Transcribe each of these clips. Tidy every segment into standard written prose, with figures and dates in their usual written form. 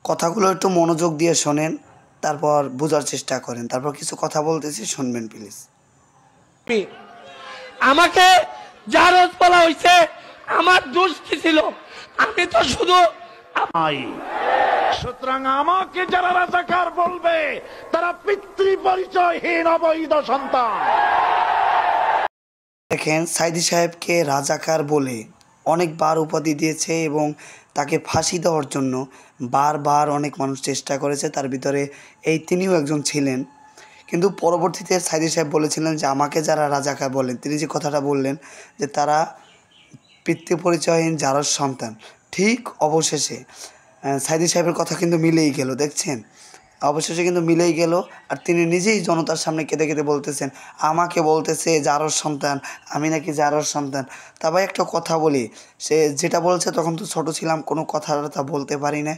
কথাগুলো একটু মনোযোগ দিয়ে শোনেন, তারপর বোঝার চেষ্টা করেন, তারপর কিছু কথা বলতেছি, শুনবেন প্লিজ। আমাকে জারজ বলা হয়েছে, আমার দোষ কি ছিল? আমি তো শুধু সুতরাং আমাকে যারা রাজাকার বলবে তারা পিতৃ পরিচয়হীন অবৈধ সন্তান। দেখেন, সাইদি সাহেবকে রাজাকার বলে অনেকবার উপাধি দিয়েছে এবং তাকে ফাঁসি দেওয়ার জন্য বারবার অনেক মানুষ চেষ্টা করেছে, তার ভিতরে তিনিও একজন ছিলেন। কিন্তু পরবর্তীতে সাইদি সাহেব বলেছিলেন যে আমাকে যারা রাজাকার বলেন, তিনি যে কথাটা বললেন যে তারা পিতৃ পরিচয়হীন জারজ সন্তান, ঠিক অবশেষে সাইদি সাহেবের কথা কিন্তু মিলেই গেল। দেখছেন, অবশেষে কিন্তু মিলেই গেল। আর তিনি নিজেই জনতার সামনে কেঁদে কেঁদে বলতেছেন, আমাকে বলতেছে জারজ সন্তান, আমি নাকি জারজ সন্তান। তা ভাই একটা কথা বলি, সে যেটা বলছে তখন তো ছোটো ছিলাম, কোনো কথা বলতে পারি না,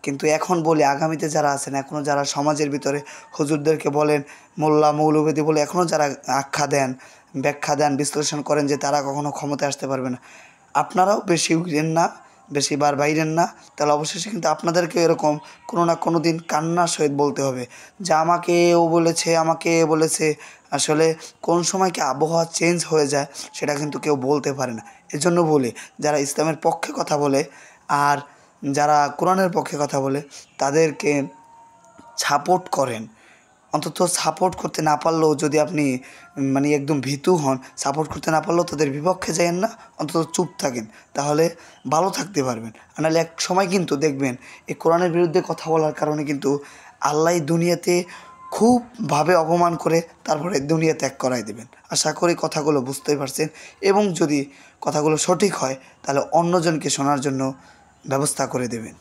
কিন্তু এখন বলি, আগামীতে যারা আছেন, এখনও যারা সমাজের ভিতরে হুজুরদেরকে বলেন মোল্লা মৌলবেদি বলে এখনও যারা আখ্যা দেন, ব্যাখ্যা দেন, বিশ্লেষণ করেন যে তারা কখনো ক্ষমতায় আসতে পারবে না, আপনারাও বেশি উড়েন না, বেশি বার বাইরেন না, তাহলে অবশেষে কিন্তু আপনাদেরকে এরকম কোনো না কোনো দিন কান্নার সহিত বলতে হবে যে আমাকে ও বলেছে, আমাকে এ বলেছে। আসলে কোন সময় কি আবহাওয়া চেঞ্জ হয়ে যায় সেটা কিন্তু কেউ বলতে পারে না। এজন্য বলি, যারা ইসলামের পক্ষে কথা বলে আর যারা কোরআনের পক্ষে কথা বলে তাদেরকে সাপোর্ট করেন। অন্তত সাপোর্ট করতে না পারলেও যদি আপনি মানে একদম ভীতু হন, সাপোর্ট করতে না পারলেও তাদের বিপক্ষে যায়েন না, অন্তত চুপ থাকেন, তাহলে ভালো থাকতে পারবেন। আর নাহলে এক সময় কিন্তু দেখবেন এই কোরআনের বিরুদ্ধে কথা বলার কারণে কিন্তু আল্লাহ দুনিয়াতে খুবভাবে অপমান করে তারপরে দুনিয়া ত্যাগ করাই দেবেন। আশা করি কথাগুলো বুঝতেই পারছেন, এবং যদি কথাগুলো সঠিক হয় তাহলে অন্যজনকে শোনার জন্য ব্যবস্থা করে দেবেন।